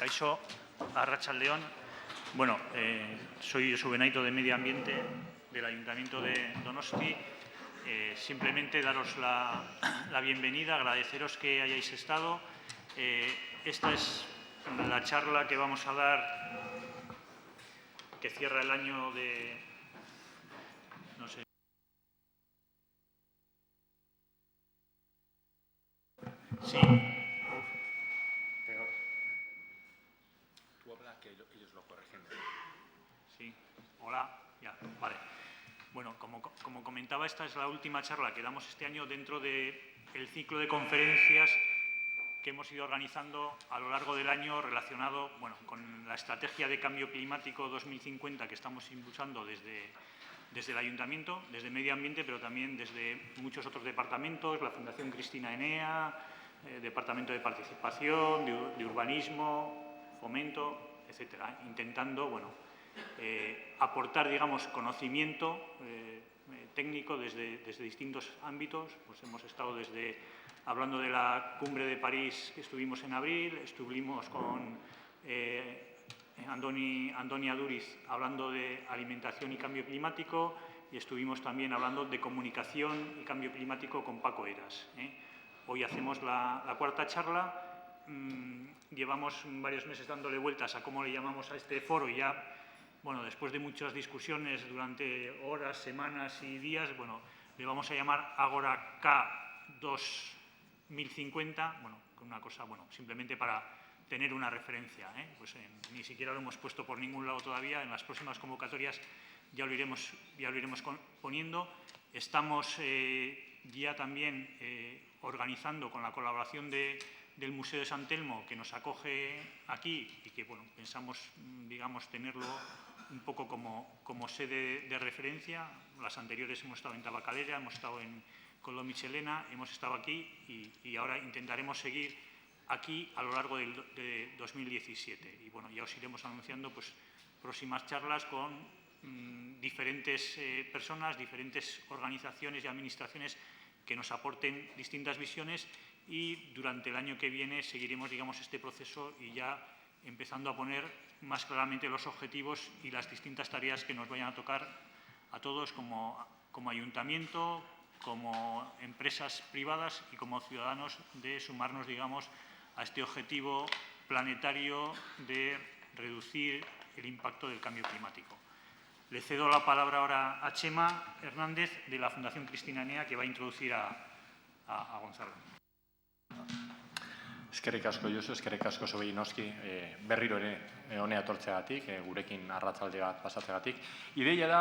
Kaixo, Arratsaldeon. Bueno, soy Josu Benayto de Medio Ambiente del Ayuntamiento de Donosti. Simplemente daros la bienvenida, agradeceros que hayáis estado. Esta es la charla que vamos a dar, que cierra el año de... no sé. Sí. Peor. Tú hablas que ellos lo corrigen. Sí. Hola. Ya, vale. Bueno, como comentaba, esta es la última charla que damos este año dentro del ciclo de conferencias que hemos ido organizando a lo largo del año relacionado con la estrategia de cambio climático 2050 que estamos impulsando desde el Ayuntamiento, desde Medio Ambiente, pero también desde muchos otros departamentos, la Fundación Cristina Enea, Departamento de Participación, de Urbanismo, Fomento, etcétera, intentando, aportar, digamos, conocimiento técnico desde distintos ámbitos. Pues hemos estado hablando de la Cumbre de París que estuvimos en abril, estuvimos con Andoni Aduriz hablando de alimentación y cambio climático y estuvimos también hablando de comunicación y cambio climático con Paco Eras. Hoy hacemos la cuarta charla. Llevamos varios meses dándole vueltas a cómo le llamamos a este foro y ya, después de muchas discusiones durante horas, semanas y días, le vamos a llamar Agora K 2050, con una cosa, simplemente para tener una referencia. Ni siquiera lo hemos puesto por ningún lado todavía. En las próximas convocatorias ya lo iremos poniendo. Estamos ya también organizando con la colaboración del Museo de San Telmo, que nos acoge aquí y que pensamos, digamos, tenerlo un poco como sede de referencia. Las anteriores hemos estado en Tabacalera, hemos estado en Coldo Michelena, hemos estado aquí y ahora intentaremos seguir aquí a lo largo de 2017. Y ya os iremos anunciando próximas charlas con diferentes personas, diferentes organizaciones y administraciones que nos aporten distintas visiones, y durante el año que viene seguiremos, digamos, este proceso y ya empezando a poner más claramente los objetivos y las distintas tareas que nos vayan a tocar a todos como ayuntamiento, como empresas privadas y como ciudadanos, de sumarnos, digamos, a este objetivo planetario de reducir el impacto del cambio climático. Le cedo la palabra ahora a Chema Hernández, de la Fundación Cristina Enea, que va a introducir a Gonzalo. Eskerrik asko, Josu, eskerrik asko Sobei noski berriro ere honea etortzeagatik, gurekin arratsalde bat pasatzeagatik. Ideia da,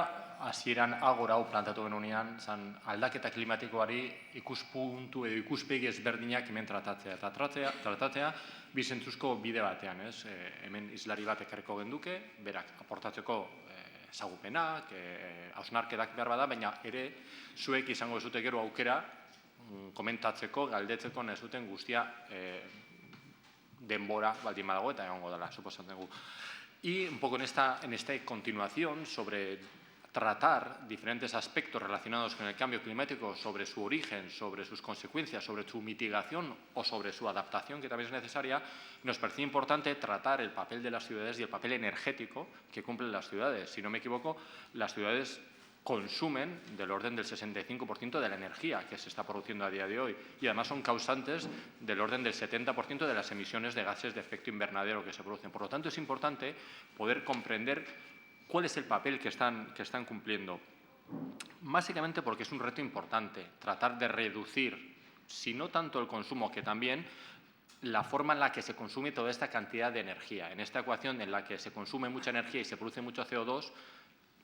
hasieran Agora hau plantatu genuenean, aldaketa klimatikoari ikuspuntu edo ikuspegi ezberdinak hemen tratatzea. Eta tratatzea bi zentzuzko bide batean, ez? Hemen islari bat ekarriko genduke, berak aportatzeko ezagupenak, hausnarketak behar bada, baina ere zuek izango zute gero aukera komentatzeko, galdetzeko nahi zuten guztia denbora baldin badago eta egongo dela, suposatzen dugu. Y un poco en esta continuación sobre tratar diferentes aspectos relacionados con el cambio climático, sobre su origen, sobre sus consecuencias, sobre su mitigación o sobre su adaptación, que también es necesaria, nos parecía importante tratar el papel de las ciudades y el papel energético que cumplen las ciudades. Si no me equivoco, las ciudades consumen del orden del 65% de la energía que se está produciendo a día de hoy y además son causantes del orden del 70% de las emisiones de gases de efecto invernadero que se producen. Por lo tanto, es importante poder comprender cuál es el papel que están cumpliendo. Básicamente porque es un reto importante tratar de reducir, si no tanto el consumo, que también la forma en la que se consume toda esta cantidad de energía. En esta ecuación en la que se consume mucha energía y se produce mucho CO2,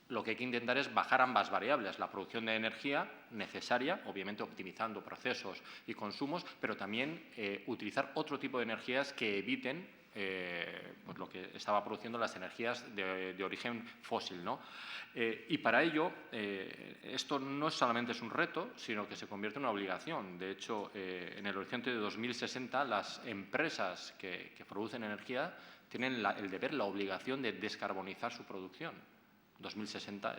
lo que hay que intentar es bajar ambas variables, la producción de energía necesaria, obviamente optimizando procesos y consumos, pero también utilizar otro tipo de energías que eviten lo que estaba produciendo las energías de origen fósil, ¿no? Y para ello, esto no solamente es un reto, sino que se convierte en una obligación. De hecho, en el horizonte de 2060, las empresas que producen energía tienen el deber, la obligación de descarbonizar su producción. 2060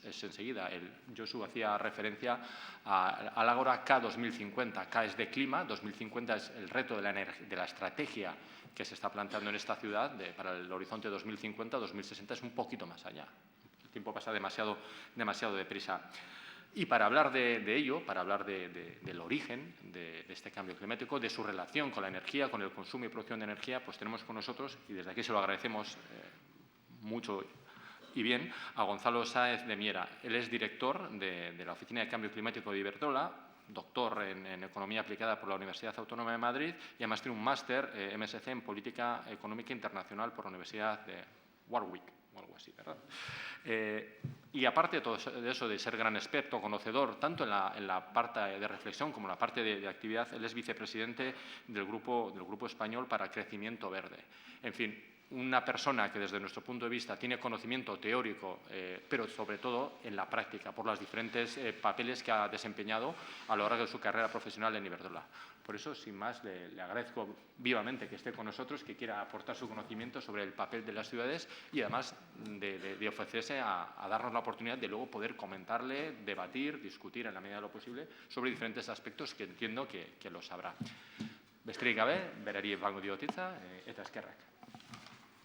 es enseguida. Josu hacía referencia al Agora K 2050. K es de clima, 2050 es el reto de la estrategia que se está planteando en esta ciudad para el horizonte 2050-2060 es un poquito más allá. El tiempo pasa demasiado deprisa. Y para hablar de ello, para hablar del origen de este cambio climático, de su relación con la energía, con el consumo y producción de energía, pues tenemos con nosotros, y desde aquí se lo agradecemos mucho y bien, a Gonzalo Sáez de Miera. Él es director de la Oficina de Cambio Climático de Iberdrola, doctor en Economía Aplicada por la Universidad Autónoma de Madrid y además tiene un máster MSc en Política Económica Internacional por la Universidad de Warwick, o algo así, ¿verdad? Y aparte de todo eso, de ser gran experto, conocedor, tanto en la parte de reflexión como en la parte de actividad, él es vicepresidente del Grupo Español para Crecimiento Verde. En fin, una persona que desde nuestro punto de vista tiene conocimiento teórico, pero sobre todo en la práctica, por los diferentes papeles que ha desempeñado a lo largo de su carrera profesional en Iberdrola. Por eso, sin más, le agradezco vivamente que esté con nosotros, que quiera aportar su conocimiento sobre el papel de las ciudades y además de ofrecerse a darnos la oportunidad de luego poder comentarle, debatir, discutir en la medida de lo posible sobre diferentes aspectos que entiendo que lo sabrá. Besterik gabe, berari emango diot hitza eta eskerrak.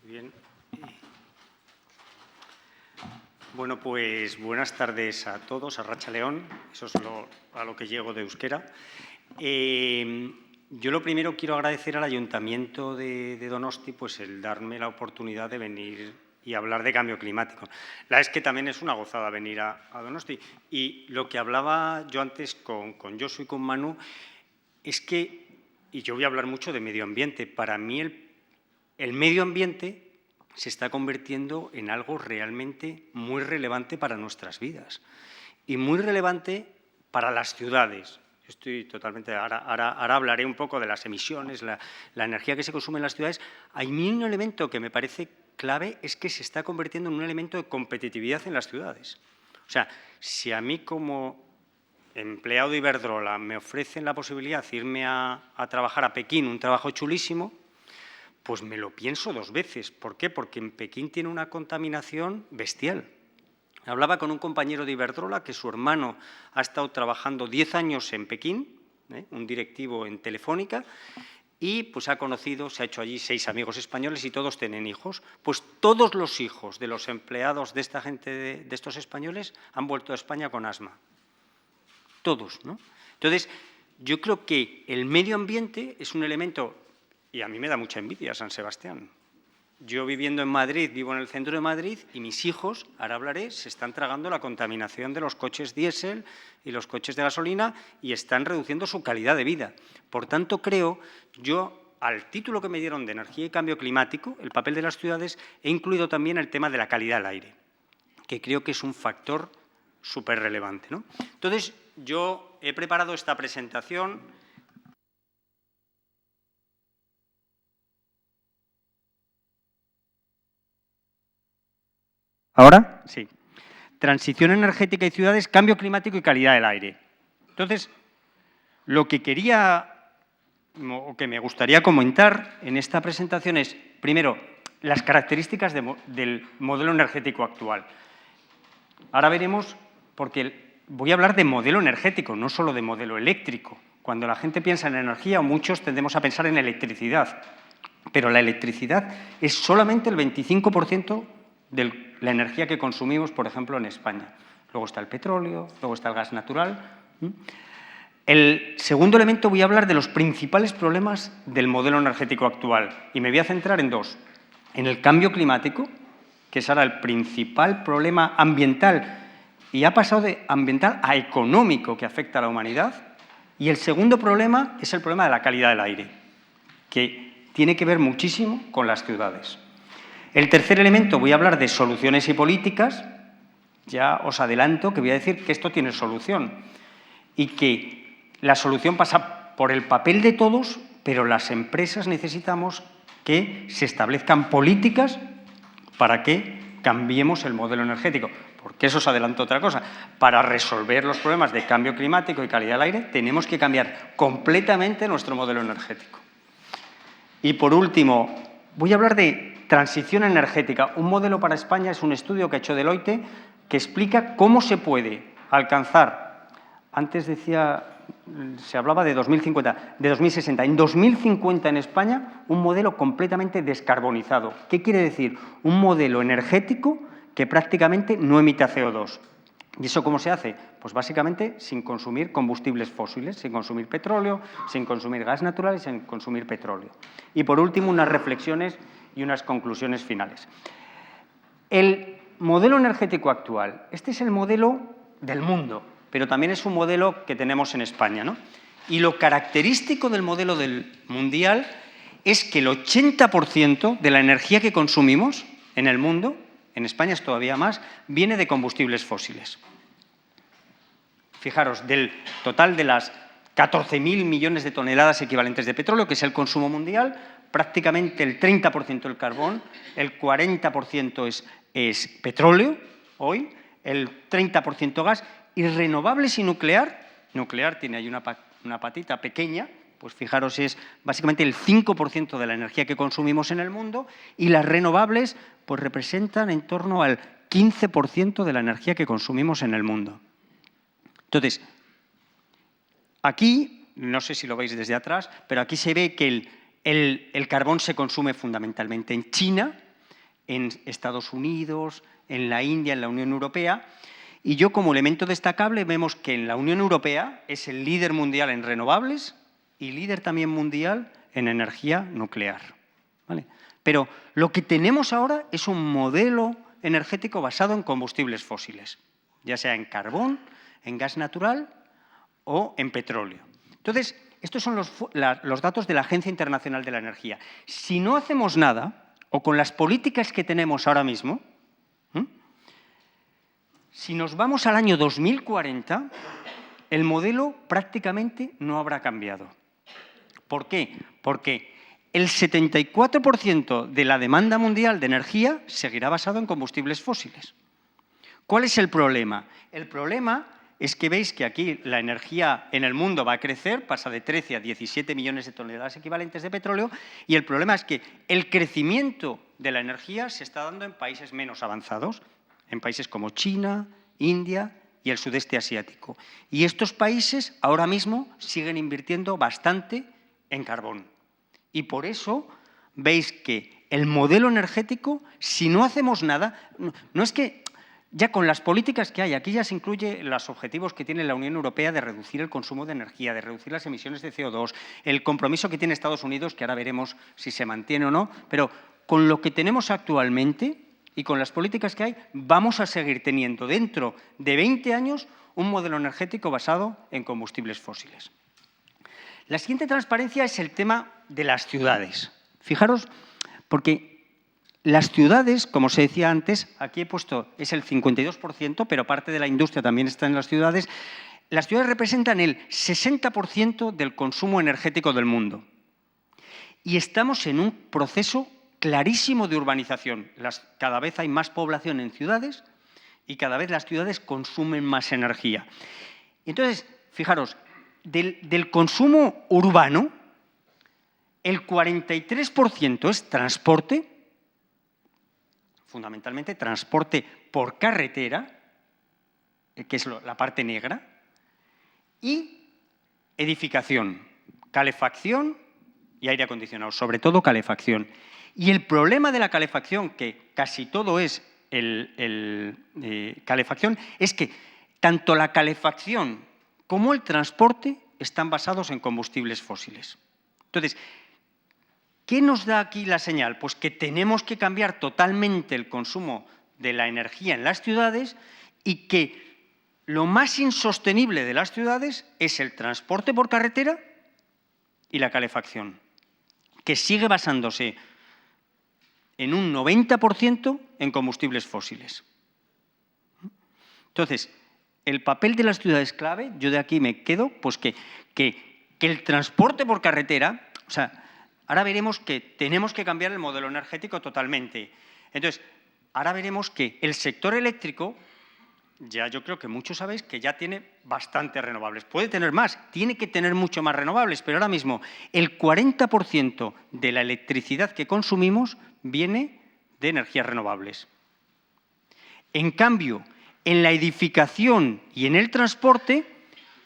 Bien. Bueno, pues buenas tardes a todos, a Arratsaldeon, eso es a lo que llego de euskera. Yo lo primero quiero agradecer al Ayuntamiento de Donosti pues el darme la oportunidad de venir y hablar de cambio climático. La es que también es una gozada venir a Donosti. Y lo que hablaba yo antes con Josu y con Manu es que, y yo voy a hablar mucho de medio ambiente, para mí el medio ambiente se está convirtiendo en algo realmente muy relevante para nuestras vidas y muy relevante para las ciudades. Estoy totalmente… Ahora hablaré un poco de las emisiones, la energía que se consume en las ciudades. Hay un elemento que me parece clave, es que se está convirtiendo en un elemento de competitividad en las ciudades. O sea, si a mí como empleado de Iberdrola me ofrecen la posibilidad de irme a trabajar a Pekín, un trabajo chulísimo, pues me lo pienso dos veces. ¿Por qué? Porque en Pekín tiene una contaminación bestial. Hablaba con un compañero de Iberdrola que su hermano ha estado trabajando 10 años en Pekín, un directivo en Telefónica, y pues ha conocido, se ha hecho allí 6 amigos españoles y todos tienen hijos. Pues todos los hijos de los empleados de esta gente, de estos españoles, han vuelto a España con asma. Todos, ¿no? Entonces, yo creo que el medio ambiente es un elemento… Y a mí me da mucha envidia San Sebastián. Yo viviendo en Madrid, vivo en el centro de Madrid y mis hijos, ahora hablaré, se están tragando la contaminación de los coches diésel y los coches de gasolina y están reduciendo su calidad de vida. Por tanto, creo, yo al título que me dieron de energía y cambio climático, el papel de las ciudades, he incluido también el tema de la calidad del aire, que creo que es un factor súper relevante, ¿no? Entonces, yo he preparado esta presentación. ¿Ahora? Sí. Transición energética y ciudades, cambio climático y calidad del aire. Entonces, lo que quería o que me gustaría comentar en esta presentación es, primero, las características del modelo energético actual. Ahora veremos, porque voy a hablar de modelo energético, no solo de modelo eléctrico. Cuando la gente piensa en energía, muchos tendemos a pensar en electricidad, pero la electricidad es solamente el 25% de la energía que consumimos, por ejemplo, en España. Luego está el petróleo, luego está el gas natural. El segundo elemento, voy a hablar de los principales problemas del modelo energético actual y me voy a centrar en dos. En el cambio climático, que es ahora el principal problema ambiental y ha pasado de ambiental a económico que afecta a la humanidad. Y el segundo problema es el problema de la calidad del aire, que tiene que ver muchísimo con las ciudades. El tercer elemento, voy a hablar de soluciones y políticas. Ya os adelanto que voy a decir que esto tiene solución y que la solución pasa por el papel de todos, pero las empresas necesitamos que se establezcan políticas para que cambiemos el modelo energético. Porque eso os adelanto otra cosa. Para resolver los problemas de cambio climático y calidad del aire, tenemos que cambiar completamente nuestro modelo energético. Y por último, voy a hablar de transición energética. Un modelo para España es un estudio que ha hecho Deloitte que explica cómo se puede alcanzar. Antes decía se hablaba de 2050, de 2060. En 2050 en España, un modelo completamente descarbonizado. ¿Qué quiere decir? Un modelo energético que prácticamente no emite CO2. ¿Y eso cómo se hace? Pues básicamente sin consumir combustibles fósiles, sin consumir petróleo, sin consumir gas natural y sin consumir petróleo. Y por último, unas reflexiones y unas conclusiones finales. El modelo energético actual, este es el modelo del mundo, pero también es un modelo que tenemos en España, ¿no? Y lo característico del modelo del mundial es que el 80% de la energía que consumimos en el mundo, en España es todavía más, viene de combustibles fósiles. Fijaros, del total de las 14.000 millones de toneladas equivalentes de petróleo, que es el consumo mundial, prácticamente el 30% del carbón, el 40% es petróleo, hoy, el 30% gas, y renovables y nuclear tiene ahí una patita pequeña, pues fijaros, es básicamente el 5% de la energía que consumimos en el mundo, y las renovables pues representan en torno al 15% de la energía que consumimos en el mundo. Entonces, aquí, no sé si lo veis desde atrás, pero aquí se ve que el carbón se consume fundamentalmente en China, en Estados Unidos, en la India, en la Unión Europea, y yo como elemento destacable vemos que en la Unión Europea es el líder mundial en renovables y líder también mundial en energía nuclear, ¿vale? Pero lo que tenemos ahora es un modelo energético basado en combustibles fósiles, ya sea en carbón, en gas natural o en petróleo. Entonces, estos son los datos de la Agencia Internacional de la Energía. Si no hacemos nada, o con las políticas que tenemos ahora mismo, si nos vamos al año 2040, el modelo prácticamente no habrá cambiado. ¿Por qué? Porque el 74% de la demanda mundial de energía seguirá basado en combustibles fósiles. ¿Cuál es el problema? El problema es que veis que aquí la energía en el mundo va a crecer, pasa de 13 a 17 millones de toneladas equivalentes de petróleo, y el problema es que el crecimiento de la energía se está dando en países menos avanzados, en países como China, India y el sudeste asiático. Y estos países ahora mismo siguen invirtiendo bastante en carbón. Y por eso veis que el modelo energético, si no hacemos nada, no es que ya con las políticas que hay, aquí ya se incluye los objetivos que tiene la Unión Europea de reducir el consumo de energía, de reducir las emisiones de CO2, el compromiso que tiene Estados Unidos, que ahora veremos si se mantiene o no, pero con lo que tenemos actualmente y con las políticas que hay, vamos a seguir teniendo dentro de 20 años un modelo energético basado en combustibles fósiles. La siguiente transparencia es el tema de las ciudades. Fijaros, porque las ciudades, como se decía antes, aquí he puesto, es el 52%, pero parte de la industria también está en las ciudades. Las ciudades representan el 60% del consumo energético del mundo. Y estamos en un proceso clarísimo de urbanización. Cada vez hay más población en ciudades y cada vez las ciudades consumen más energía. Entonces, fijaros, del consumo urbano, el 43% es transporte, fundamentalmente transporte por carretera, que es la parte negra, y edificación, calefacción y aire acondicionado, sobre todo calefacción. Y el problema de la calefacción, que casi todo es calefacción, es que tanto la calefacción como el transporte están basados en combustibles fósiles. Entonces, ¿qué nos da aquí la señal? Pues que tenemos que cambiar totalmente el consumo de la energía en las ciudades y que lo más insostenible de las ciudades es el transporte por carretera y la calefacción, que sigue basándose en un 90% en combustibles fósiles. Entonces, el papel de las ciudades clave, yo de aquí me quedo, pues que el transporte por carretera, o sea, ahora veremos que tenemos que cambiar el modelo energético totalmente. Entonces, ahora veremos que el sector eléctrico, ya yo creo que muchos sabéis que ya tiene bastantes renovables. Puede tener más, tiene que tener mucho más renovables, pero ahora mismo el 40% de la electricidad que consumimos viene de energías renovables. En cambio, en la edificación y en el transporte,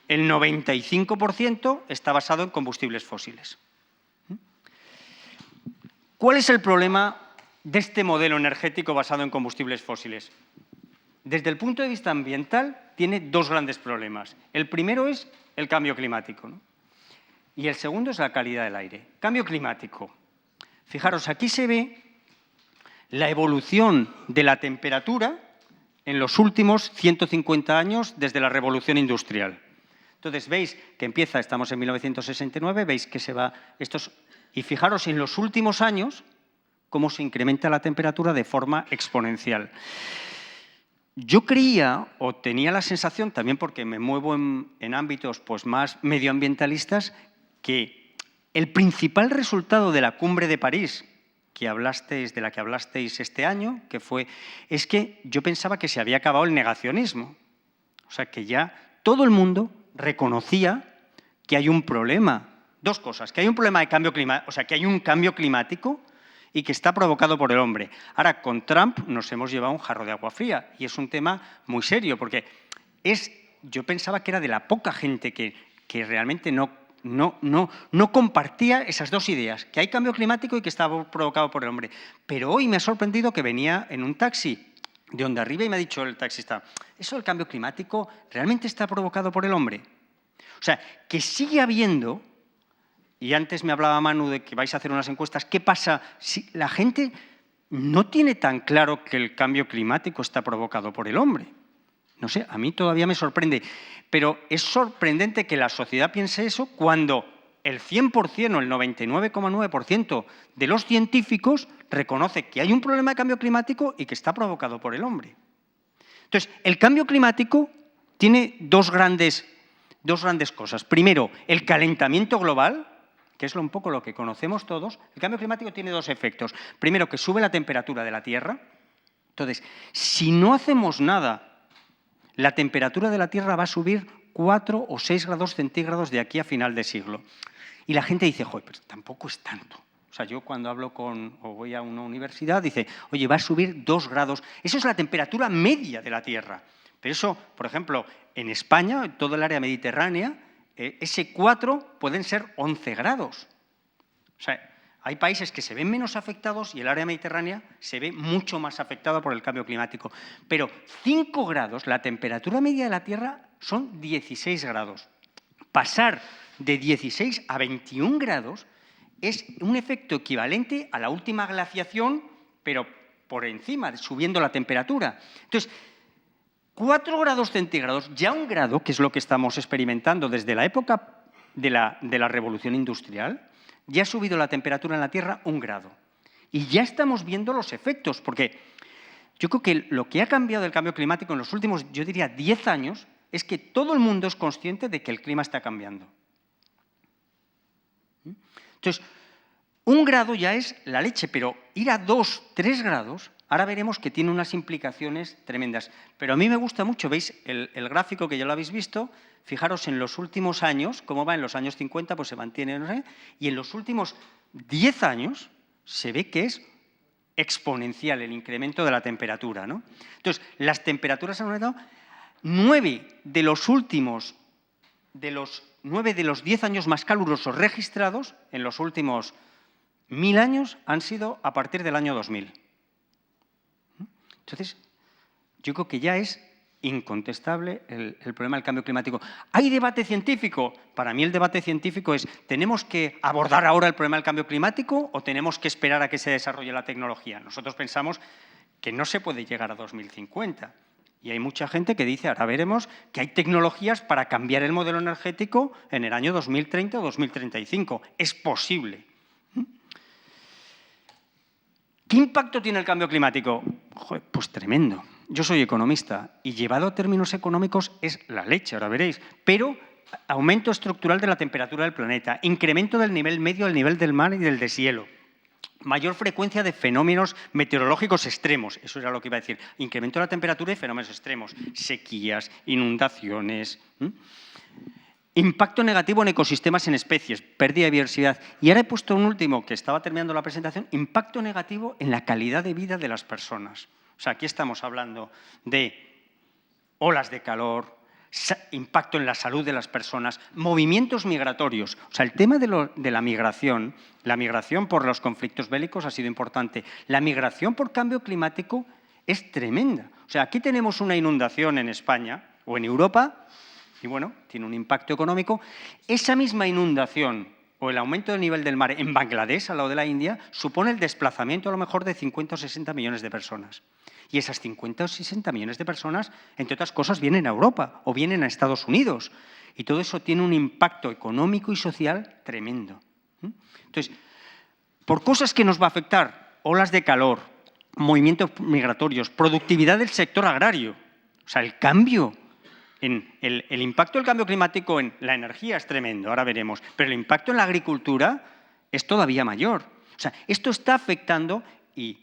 el 95% está basado en combustibles fósiles. ¿Cuál es el problema de este modelo energético basado en combustibles fósiles? Desde el punto de vista ambiental, tiene dos grandes problemas. El primero es el cambio climático, ¿no? Y el segundo es la calidad del aire. Cambio climático. Fijaros, aquí se ve la evolución de la temperatura en los últimos 150 años desde la revolución industrial. Entonces, veis que empieza, estamos en 1969, veis que se va estos. Y fijaros en los últimos años cómo se incrementa la temperatura de forma exponencial. Yo creía, o tenía la sensación, también porque me muevo en ámbitos pues, más medioambientalistas, que el principal resultado de la Cumbre de París, de la que hablasteis este año, es que yo pensaba que se había acabado el negacionismo. O sea, que ya todo el mundo reconocía que hay un problema. Dos cosas, que hay un problema de cambio climático, o sea, que hay un cambio climático y que está provocado por el hombre. Ahora, con Trump nos hemos llevado un jarro de agua fría y es un tema muy serio porque yo pensaba que era de la poca gente que realmente no compartía esas dos ideas, que hay cambio climático y que está provocado por el hombre. Pero hoy me ha sorprendido que venía en un taxi de Onda Arriba y me ha dicho el taxista, ¿eso del cambio climático realmente está provocado por el hombre? O sea, que sigue habiendo. Y antes me hablaba Manu de que vais a hacer unas encuestas. ¿Qué pasa si la gente no tiene tan claro que el cambio climático está provocado por el hombre? No sé, a mí todavía me sorprende. Pero es sorprendente que la sociedad piense eso cuando el 100% o el 99,9% de los científicos reconoce que hay un problema de cambio climático y que está provocado por el hombre. Entonces, el cambio climático tiene dos grandes cosas. Primero, el calentamiento global, que es un poco lo que conocemos todos. El cambio climático tiene dos efectos. Primero, que sube la temperatura de la Tierra. Entonces, si no hacemos nada, la temperatura de la Tierra va a subir 4 o 6 grados centígrados de aquí a final de siglo. Y la gente dice, joder, pero tampoco es tanto. O sea, yo cuando hablo o voy a una universidad, dice, oye, va a subir 2 grados. Eso es la temperatura media de la Tierra. Pero eso, por ejemplo, en España, en todo el área mediterránea, ese 4 pueden ser 11 grados. O sea, hay países que se ven menos afectados y el área mediterránea se ve mucho más afectada por el cambio climático. Pero 5 grados, la temperatura media de la Tierra son 16 grados. Pasar de 16 a 21 grados es un efecto equivalente a la última glaciación, pero por encima, subiendo la temperatura. Entonces, 4 grados centígrados, ya 1 grado, que es lo que estamos experimentando desde la época de la revolución industrial, ya ha subido la temperatura en la Tierra 1 grado. Y ya estamos viendo los efectos, porque yo creo que lo que ha cambiado del cambio climático en los últimos, yo diría, 10 años, es que todo el mundo es consciente de que el clima está cambiando. Entonces, 1 grado ya es la leche, pero ir a 2, 3 grados... Ahora veremos que tiene unas implicaciones tremendas. Pero a mí me gusta mucho, ¿veis? El gráfico que ya lo habéis visto, fijaros en los últimos años, cómo va en los años 50, pues se mantiene, no sé, y en los últimos 10 años se ve que es exponencial el incremento de la temperatura, ¿no? Entonces, las temperaturas han aumentado. 9 de los 10 años más calurosos registrados en los últimos 1000 años han sido a partir del año 2000. Entonces, yo creo que ya es incontestable el problema del cambio climático. ¿Hay debate científico? Para mí el debate científico es, ¿tenemos que abordar ahora el problema del cambio climático o tenemos que esperar a que se desarrolle la tecnología? Nosotros pensamos que no se puede llegar a 2050. Y hay mucha gente que dice, ahora veremos que hay tecnologías para cambiar el modelo energético en el año 2030 o 2035. Es posible. ¿Qué impacto tiene el cambio climático? Joder, pues tremendo. Yo soy economista y llevado a términos económicos es la leche, ahora veréis. Pero aumento estructural de la temperatura del planeta, incremento del nivel medio del nivel del mar y del deshielo, mayor frecuencia de fenómenos meteorológicos extremos, eso era lo que iba a decir, incremento de la temperatura y fenómenos extremos, sequías, inundaciones, impacto negativo en ecosistemas, en especies, pérdida de biodiversidad. Y ahora he puesto un último, que estaba terminando la presentación, impacto negativo en la calidad de vida de las personas. O sea, aquí estamos hablando de olas de calor, impacto en la salud de las personas, movimientos migratorios. O sea, el tema de la migración por los conflictos bélicos ha sido importante. La migración por cambio climático es tremenda. O sea, aquí tenemos una inundación en España o en Europa y, bueno, tiene un impacto económico. Esa misma inundación o el aumento del nivel del mar en Bangladesh, al lado de la India, supone el desplazamiento a lo mejor de 50 o 60 millones de personas. Y esas 50 o 60 millones de personas, entre otras cosas, vienen a Europa o vienen a Estados Unidos. Y todo eso tiene un impacto económico y social tremendo. Entonces, por cosas que nos va a afectar, olas de calor, movimientos migratorios, productividad del sector agrario, o sea, el cambio, el impacto del cambio climático en la energía es tremendo, ahora veremos, pero el impacto en la agricultura es todavía mayor. O sea, esto está afectando y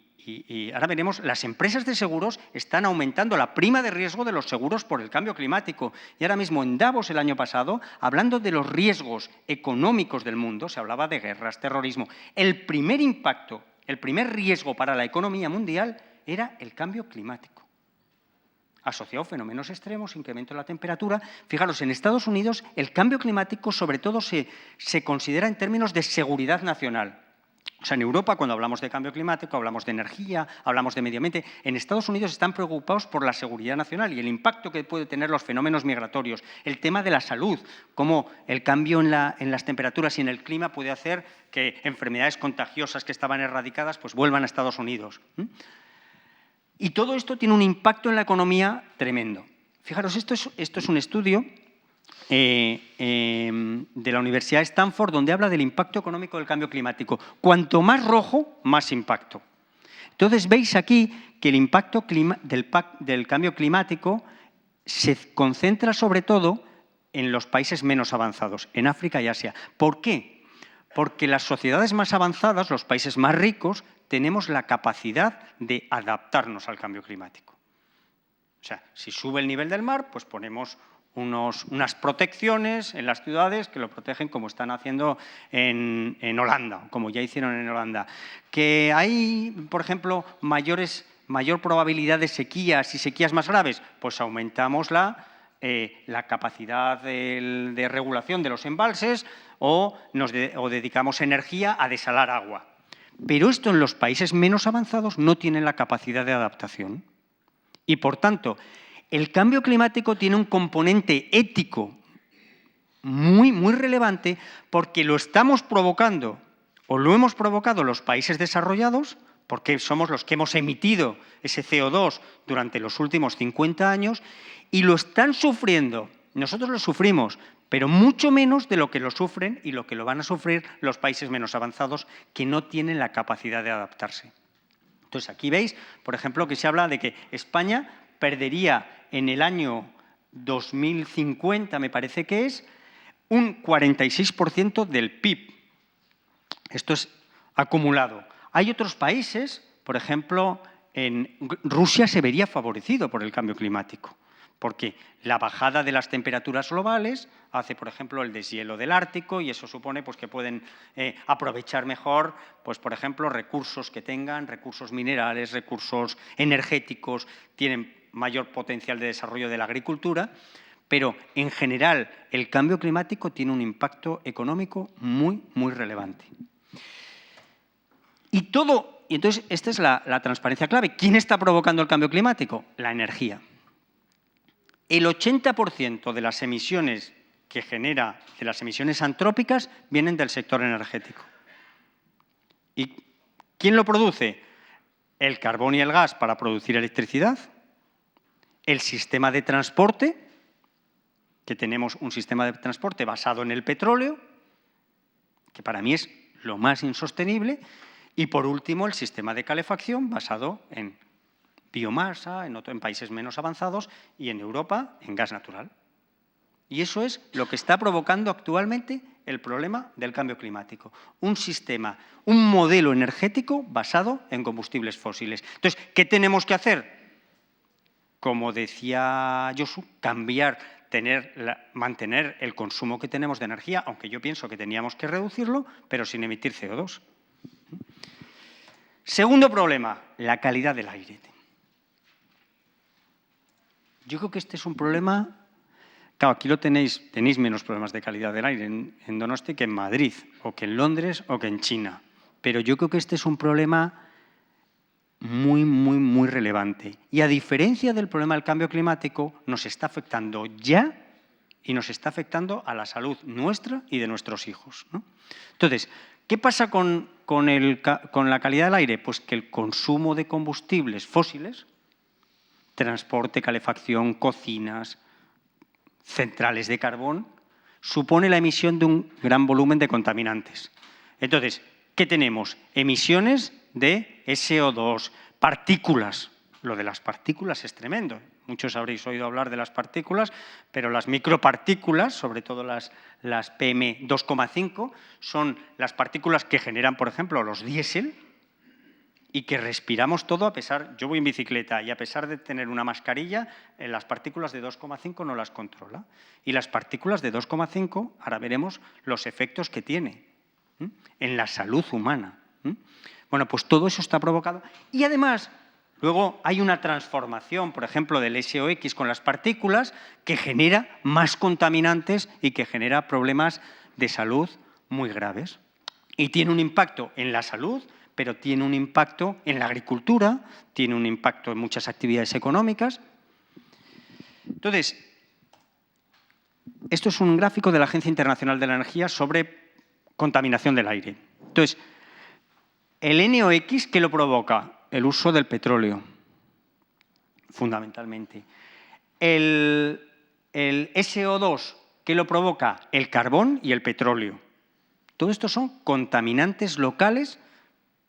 ahora veremos, las empresas de seguros están aumentando la prima de riesgo de los seguros por el cambio climático. Y ahora mismo en Davos el año pasado, hablando de los riesgos económicos del mundo, se hablaba de guerras, terrorismo. El primer impacto, el primer riesgo para la economía mundial era el cambio climático. Asociado a fenómenos extremos, incremento de la temperatura. Fijaros, en Estados Unidos el cambio climático sobre todo se considera en términos de seguridad nacional. O sea, en Europa, cuando hablamos de cambio climático, hablamos de energía, hablamos de medio ambiente. En Estados Unidos están preocupados por la seguridad nacional y el impacto que pueden tener los fenómenos migratorios. El tema de la salud, cómo el cambio en las temperaturas y en el clima puede hacer que enfermedades contagiosas que estaban erradicadas pues vuelvan a Estados Unidos. Y todo esto tiene un impacto en la economía tremendo. Fijaros, esto es un estudio de la Universidad de Stanford, donde habla del impacto económico del cambio climático. Cuanto más rojo, más impacto. Entonces, veis aquí que el impacto del cambio climático se concentra sobre todo en los países menos avanzados, en África y Asia. ¿Por qué? Porque las sociedades más avanzadas, los países más ricos, tenemos la capacidad de adaptarnos al cambio climático. O sea, si sube el nivel del mar, pues ponemos unas protecciones en las ciudades que lo protegen como están haciendo en Holanda, como ya hicieron en Holanda. Que hay, por ejemplo, mayor probabilidad de sequías y sequías más graves, pues aumentamos la capacidad de regulación de los embalses o dedicamos energía a desalar agua. Pero esto en los países menos avanzados no tiene la capacidad de adaptación. Y, por tanto, el cambio climático tiene un componente ético muy, muy relevante porque lo estamos provocando o lo hemos provocado los países desarrollados, porque somos los que hemos emitido ese CO2 durante los últimos 50 años y lo están sufriendo. Nosotros lo sufrimos, pero mucho menos de lo que lo sufren y lo que lo van a sufrir los países menos avanzados que no tienen la capacidad de adaptarse. Entonces, aquí veis, por ejemplo, que se habla de que España perdería en el año 2050, me parece que es, un 46% del PIB. Esto es acumulado. Hay otros países, por ejemplo, en Rusia se vería favorecido por el cambio climático, porque la bajada de las temperaturas globales hace, por ejemplo, el deshielo del Ártico y eso supone pues, que pueden aprovechar mejor, pues, por ejemplo, recursos que tengan, recursos minerales, recursos energéticos, tienen mayor potencial de desarrollo de la agricultura, pero en general el cambio climático tiene un impacto económico muy, muy relevante. Y entonces esta es la transparencia clave. ¿Quién está provocando el cambio climático? La energía. El 80% de las emisiones que genera, de las emisiones antrópicas, vienen del sector energético. ¿Y quién lo produce? El carbón y el gas para producir electricidad, el sistema de transporte, que tenemos un sistema de transporte basado en el petróleo, que para mí es lo más insostenible, y por último el sistema de calefacción basado en biomasa, en países menos avanzados y en Europa en gas natural. Y eso es lo que está provocando actualmente el problema del cambio climático. Un sistema, un modelo energético basado en combustibles fósiles. Entonces, ¿qué tenemos que hacer? Como decía Josu, mantener el consumo que tenemos de energía, aunque yo pienso que teníamos que reducirlo, pero sin emitir CO2. Segundo problema, la calidad del aire. Yo creo que este es un problema Claro, aquí lo tenéis menos problemas de calidad del aire en Donosti que en Madrid, o que en Londres, o que en China. Pero yo creo que este es un problema muy, muy, muy relevante. Y a diferencia del problema del cambio climático, nos está afectando ya y nos está afectando a la salud nuestra y de nuestros hijos, ¿no? Entonces, ¿qué pasa con la calidad del aire? Pues que el consumo de combustibles fósiles, transporte, calefacción, cocinas, centrales de carbón, supone la emisión de un gran volumen de contaminantes. Entonces, ¿qué tenemos? Emisiones de SO2, partículas. Lo de las partículas es tremendo. Muchos habréis oído hablar de las partículas, pero las micropartículas, sobre todo las PM2,5, son las partículas que generan, por ejemplo, los diésel y que respiramos todo a pesar… Yo voy en bicicleta y a pesar de tener una mascarilla, las partículas de 2,5 no las controla. Y las partículas de 2,5, ahora veremos los efectos que tiene en la salud humana. Bueno, pues todo eso está provocado. Y además, luego hay una transformación, por ejemplo, del SOx con las partículas que genera más contaminantes y que genera problemas de salud muy graves. Y tiene un impacto en la salud, pero tiene un impacto en la agricultura, tiene un impacto en muchas actividades económicas. Entonces, esto es un gráfico de la Agencia Internacional de la Energía sobre contaminación del aire. Entonces, el NOx, ¿qué lo provoca? El uso del petróleo, fundamentalmente. El SO2, ¿qué lo provoca? El carbón y el petróleo. Todo esto son contaminantes locales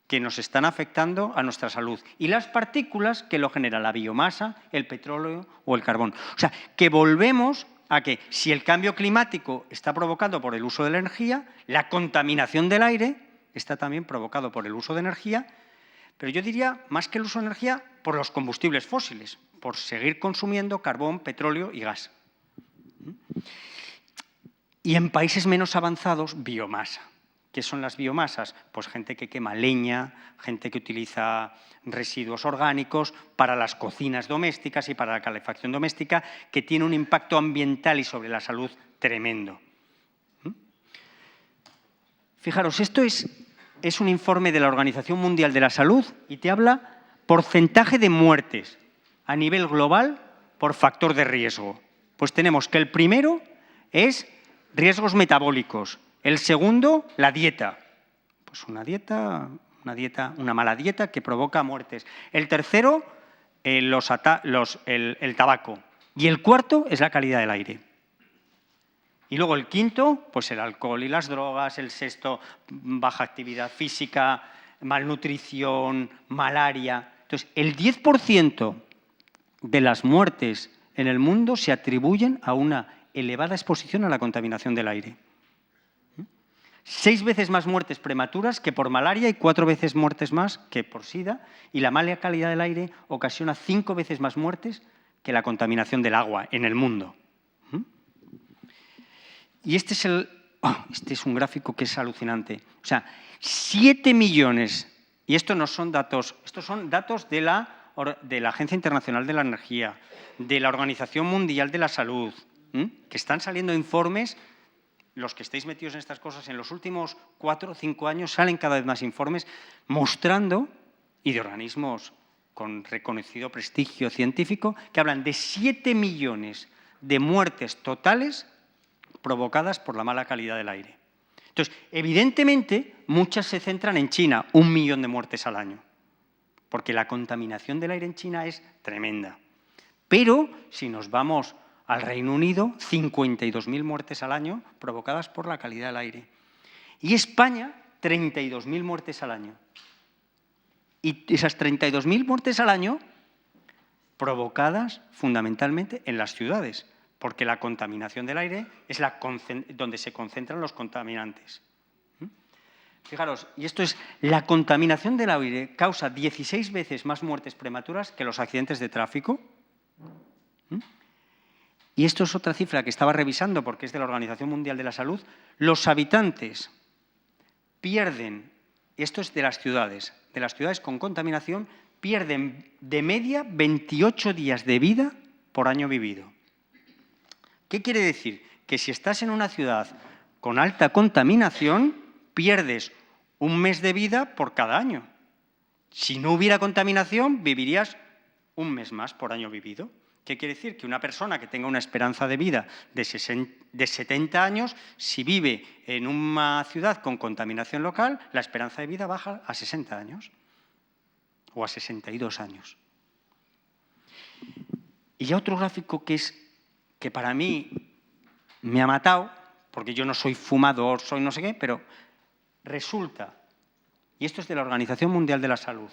que nos están afectando a nuestra salud. Y las partículas que lo genera la biomasa, el petróleo o el carbón. O sea, que volvemos a que si el cambio climático está provocado por el uso de la energía, la contaminación del aire está también provocado por el uso de energía, pero yo diría, más que el uso de energía, por los combustibles fósiles, por seguir consumiendo carbón, petróleo y gas. Y en países menos avanzados, biomasa. ¿Qué son las biomasas? Pues gente que quema leña, gente que utiliza residuos orgánicos para las cocinas domésticas y para la calefacción doméstica, que tiene un impacto ambiental y sobre la salud tremendo. Fijaros, esto es un informe de la Organización Mundial de la Salud y te habla porcentaje de muertes a nivel global por factor de riesgo. Pues tenemos que el primero es riesgos metabólicos. El segundo, la dieta. Pues una mala dieta que provoca muertes. El tercero, el tabaco. Y el cuarto es la calidad del aire. Y luego el quinto, pues el alcohol y las drogas. El sexto, baja actividad física, malnutrición, malaria. Entonces, el 10% de las muertes en el mundo se atribuyen a una elevada exposición a la contaminación del aire. 6 veces más muertes prematuras que por malaria y 4 veces muertes más que por SIDA, y la mala calidad del aire ocasiona 5 veces más muertes que la contaminación del agua en el mundo. Y este es un gráfico que es alucinante. O sea, 7 millones, y estos no son datos, estos son datos de la Agencia Internacional de la Energía, de la Organización Mundial de la Salud, que están saliendo informes. Los que estéis metidos en estas cosas, en los últimos 4 o 5 años salen cada vez más informes mostrando, y de organismos con reconocido prestigio científico, que hablan de 7 millones de muertes totales provocadas por la mala calidad del aire. Entonces, evidentemente, muchas se centran en China, 1 millón de muertes al año, porque la contaminación del aire en China es tremenda. Pero, si nos vamos al Reino Unido, 52.000 muertes al año provocadas por la calidad del aire. Y España, 32.000 muertes al año. Y esas 32.000 muertes al año provocadas fundamentalmente en las ciudades, porque la contaminación del aire es donde se concentran los contaminantes. Fijaros, y esto es, la contaminación del aire causa 16 veces más muertes prematuras que los accidentes de tráfico. Y esto es otra cifra que estaba revisando porque es de la Organización Mundial de la Salud. Los habitantes pierden, esto es de las ciudades con contaminación, pierden de media 28 días de vida por año vivido. ¿Qué quiere decir? Que si estás en una ciudad con alta contaminación, pierdes un mes de vida por cada año. Si no hubiera contaminación, vivirías un mes más por año vivido. ¿Qué quiere decir? Que una persona que tenga una esperanza de vida de 70 años, si vive en una ciudad con contaminación local, la esperanza de vida baja a 60 años o a 62 años. Y ya otro gráfico que para mí me ha matado, porque yo no soy fumador, soy no sé qué, pero resulta, y esto es de la Organización Mundial de la Salud,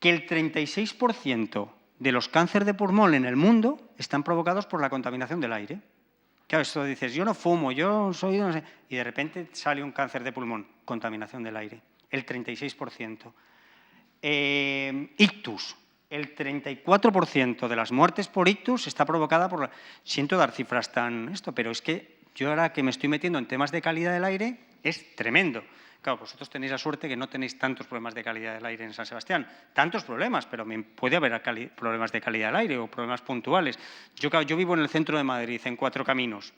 que el 36% de los cánceres de pulmón en el mundo están provocados por la contaminación del aire. Claro, esto dices, yo no fumo, yo soy no sé, y de repente sale un cáncer de pulmón, contaminación del aire, el 36%. Ictus, el 34% de las muertes por ictus está provocada por... Siento dar cifras tan... pero es que yo ahora que me estoy metiendo en temas de calidad del aire, es tremendo. Claro, vosotros tenéis la suerte que no tenéis tantos problemas de calidad del aire en San Sebastián. Tantos problemas, pero puede haber problemas de calidad del aire o problemas puntuales. Yo vivo en el centro de Madrid, en Cuatro Caminos,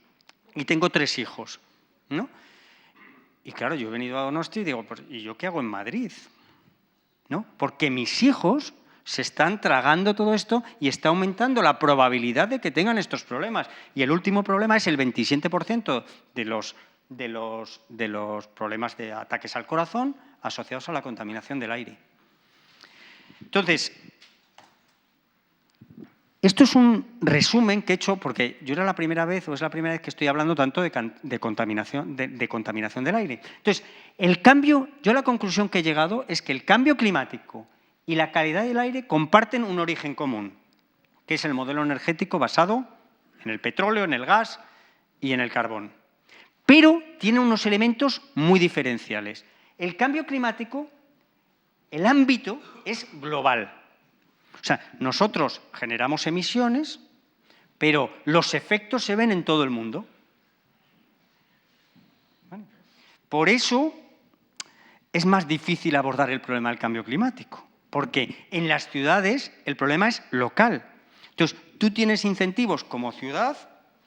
y tengo 3 hijos, ¿no? Y claro, yo he venido a Donosti y digo, pues, ¿y yo qué hago en Madrid? ¿No? Porque mis hijos se están tragando todo esto y está aumentando la probabilidad de que tengan estos problemas. Y el último problema es el 27% de los problemas de ataques al corazón asociados a la contaminación del aire. Entonces, esto es un resumen que he hecho, porque yo es la primera vez que estoy hablando tanto de contaminación del aire. Entonces, yo la conclusión que he llegado es que el cambio climático y la calidad del aire comparten un origen común, que es el modelo energético basado en el petróleo, en el gas y en el carbón. Pero tiene unos elementos muy diferenciales. El cambio climático, el ámbito es global. O sea, nosotros generamos emisiones, pero los efectos se ven en todo el mundo. Por eso es más difícil abordar el problema del cambio climático, porque en las ciudades el problema es local. Entonces, tú tienes incentivos como ciudad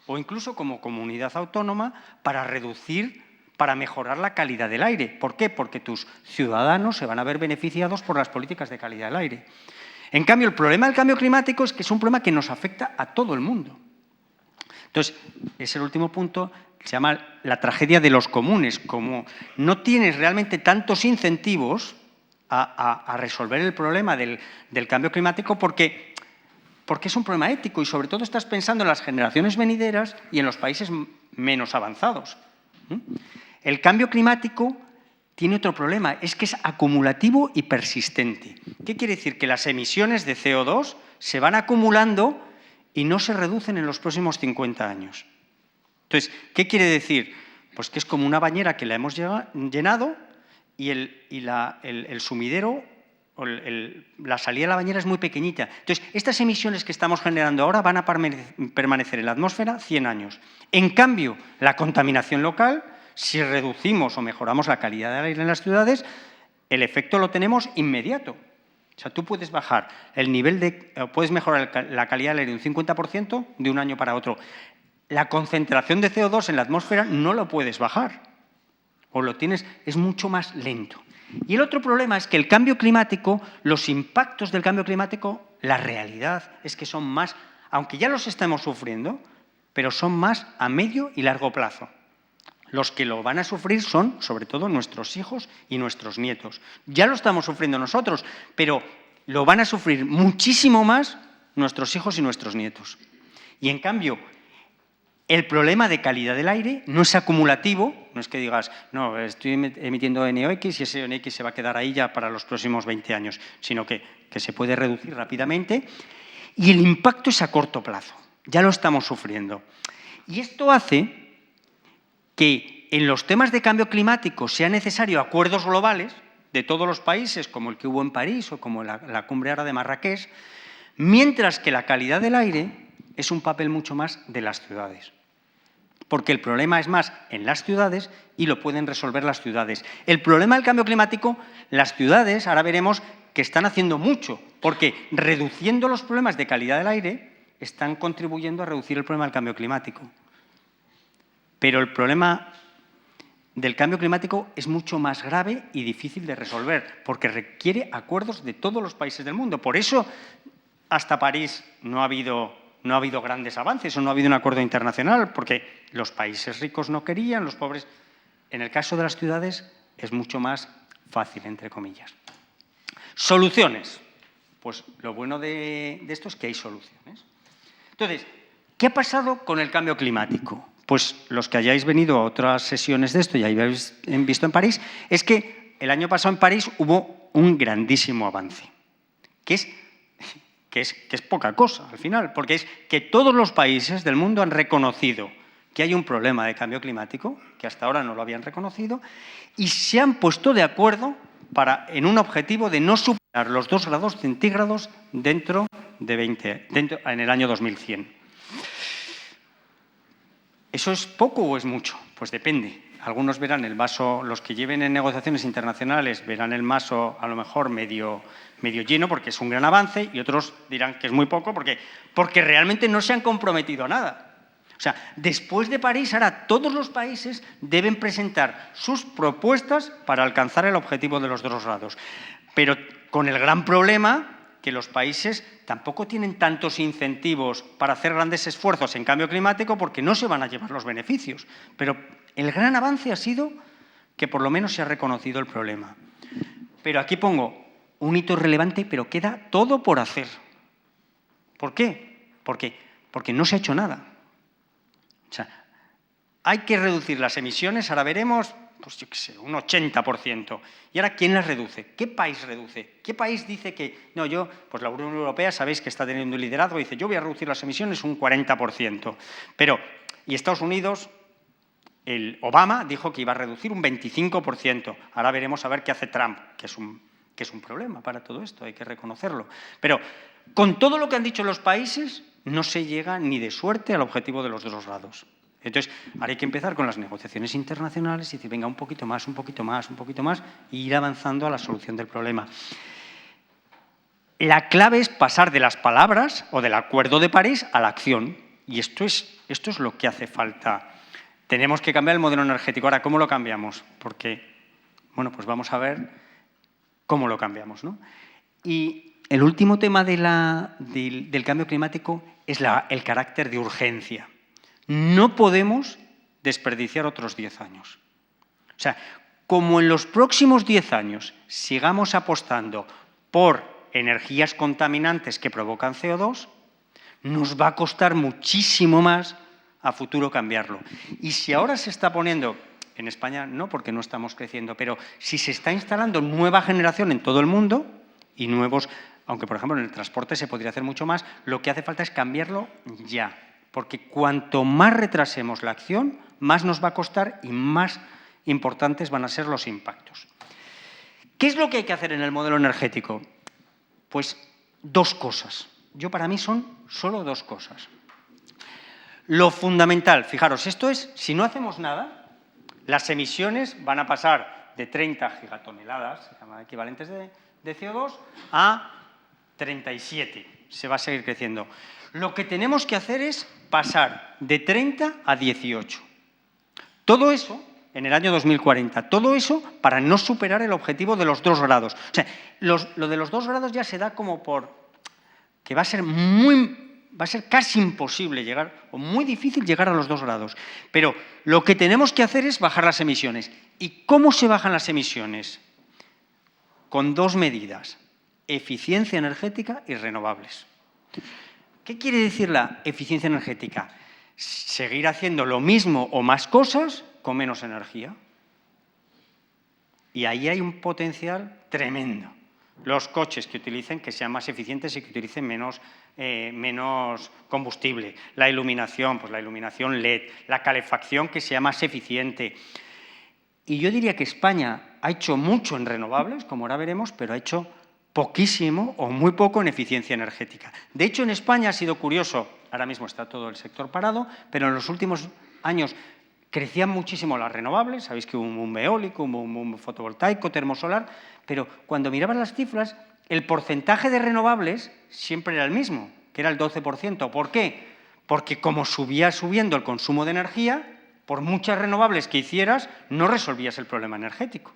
o incluso como comunidad autónoma para mejorar la calidad del aire. ¿Por qué? Porque tus ciudadanos se van a ver beneficiados por las políticas de calidad del aire. En cambio, el problema del cambio climático es que es un problema que nos afecta a todo el mundo. Entonces, es el último punto, se llama la tragedia de los comunes. Como no tienes realmente tantos incentivos a resolver el problema del cambio climático, porque es un problema ético y sobre todo estás pensando en las generaciones venideras y en los países menos avanzados. El cambio climático tiene otro problema, es que es acumulativo y persistente. ¿Qué quiere decir? Que las emisiones de CO2 se van acumulando y no se reducen en los próximos 50 años. Entonces, ¿qué quiere decir? Pues que es como una bañera que la hemos llenado y el sumidero, la salida de la bañera es muy pequeñita. Entonces, estas emisiones que estamos generando ahora van a permanecer en la atmósfera 100 años. En cambio, la contaminación local, si reducimos o mejoramos la calidad del aire en las ciudades, el efecto lo tenemos inmediato. O sea, tú puedes bajar puedes mejorar la calidad del aire un 50% de un año para otro. La concentración de CO2 en la atmósfera no lo puedes bajar. O lo tienes, es mucho más lento. Y el otro problema es que el cambio climático, los impactos del cambio climático, la realidad es que son más, aunque ya los estamos sufriendo, pero son más a medio y largo plazo. Los que lo van a sufrir son, sobre todo, nuestros hijos y nuestros nietos. Ya lo estamos sufriendo nosotros, pero lo van a sufrir muchísimo más nuestros hijos y nuestros nietos. Y, en cambio, el problema de calidad del aire no es acumulativo, no es que digas, no, estoy emitiendo NOx y ese NOx se va a quedar ahí ya para los próximos 20 años, sino que se puede reducir rápidamente y el impacto es a corto plazo. Ya lo estamos sufriendo. Y esto hace que en los temas de cambio climático sea necesario acuerdos globales de todos los países, como el que hubo en París o como la cumbre ahora de Marrakech, mientras que la calidad del aire es un papel mucho más de las ciudades. Porque el problema es más en las ciudades y lo pueden resolver las ciudades. El problema del cambio climático, las ciudades, ahora veremos que están haciendo mucho, porque reduciendo los problemas de calidad del aire están contribuyendo a reducir el problema del cambio climático. pero el problema del cambio climático es mucho más grave y difícil de resolver, porque requiere acuerdos de todos los países del mundo. Por eso, hasta París no ha habido grandes avances o no ha habido un acuerdo internacional, porque los países ricos no querían, los pobres. En el caso de las ciudades es mucho más fácil, entre comillas. Soluciones. Pues lo bueno de esto es que hay soluciones. Entonces, ¿qué ha pasado con el cambio climático? Pues los que hayáis venido a otras sesiones de esto y hayáis visto en París, es que el año pasado en París hubo un grandísimo avance, que es poca cosa al final, porque es que todos los países del mundo han reconocido que hay un problema de cambio climático, que hasta ahora no lo habían reconocido, y se han puesto de acuerdo en un objetivo de no superar los 2 grados centígrados en el año 2100. ¿Eso es poco o es mucho? Pues depende. Algunos verán el vaso, los que lleven en negociaciones internacionales verán el vaso a lo mejor medio lleno porque es un gran avance, y otros dirán que es muy poco porque realmente no se han comprometido a nada. O sea, después de París, ahora todos los países deben presentar sus propuestas para alcanzar el objetivo de los 2 grados. Pero con el gran problema que los países tampoco tienen tantos incentivos para hacer grandes esfuerzos en cambio climático porque no se van a llevar los beneficios. Pero el gran avance ha sido que por lo menos se ha reconocido el problema. Pero aquí pongo un hito relevante, pero queda todo por hacer. ¿Por qué? Porque no se ha hecho nada. O sea, hay que reducir las emisiones, ahora veremos, pues yo qué sé, un 80%. ¿Y ahora quién las reduce? ¿Qué país reduce? ¿Qué país dice que, no, pues la Unión Europea sabéis que está teniendo un liderazgo, dice, yo voy a reducir las emisiones un 40%. Y Estados Unidos, el Obama dijo que iba a reducir un 25%. Ahora veremos a ver qué hace Trump, que es un problema para todo esto, hay que reconocerlo. Pero con todo lo que han dicho los países, no se llega ni de suerte al objetivo de los 2 grados. Entonces, ahora hay que empezar con las negociaciones internacionales y decir, venga, un poquito más, un poquito más, un poquito más, e ir avanzando a la solución del problema. La clave es pasar de las palabras o del Acuerdo de París a la acción. Y esto es lo que hace falta. Tenemos que cambiar el modelo energético. Ahora, ¿cómo lo cambiamos? Porque, bueno, pues vamos a ver cómo lo cambiamos, ¿no? Y el último tema del cambio climático es el carácter de urgencia. No podemos desperdiciar otros 10 años. O sea, como en los próximos 10 años sigamos apostando por energías contaminantes que provocan CO2, nos va a costar muchísimo más a futuro cambiarlo. Y si ahora se está poniendo, en España no, porque no estamos creciendo, pero si se está instalando nueva generación en todo el mundo y nuevos, aunque por ejemplo en el transporte se podría hacer mucho más, lo que hace falta es cambiarlo ya. Porque cuanto más retrasemos la acción, más nos va a costar y más importantes van a ser los impactos. ¿Qué es lo que hay que hacer en el modelo energético? Pues 2 cosas. Para mí son solo 2 cosas. Lo fundamental, fijaros, esto es, si no hacemos nada, las emisiones van a pasar de 30 gigatoneladas, se llaman equivalentes de CO2, a 37. Se va a seguir creciendo. Lo que tenemos que hacer es pasar de 30 a 18. Todo eso en el año 2040. Todo eso para no superar el objetivo de los 2 grados. O sea, lo de los 2 grados ya se da como por que va a ser casi imposible llegar, o muy difícil llegar a los 2 grados. Pero lo que tenemos que hacer es bajar las emisiones. ¿Y cómo se bajan las emisiones? Con 2 medidas: eficiencia energética y renovables. ¿Qué quiere decir la eficiencia energética? Seguir haciendo lo mismo o más cosas con menos energía. Y ahí hay un potencial tremendo. Los coches que sean más eficientes y que utilicen menos combustible. La iluminación, pues la iluminación LED. La calefacción que sea más eficiente. Y yo diría que España ha hecho mucho en renovables, como ahora veremos, pero ha hecho poquísimo o muy poco en eficiencia energética. De hecho, en España ha sido curioso, ahora mismo está todo el sector parado, pero en los últimos años crecían muchísimo las renovables, sabéis que hubo un boom eólico, un boom fotovoltaico, termosolar, pero cuando mirabas las cifras, el porcentaje de renovables siempre era el mismo, que era el 12%. ¿Por qué? Porque como subía subiendo el consumo de energía, por muchas renovables que hicieras, no resolvías el problema energético.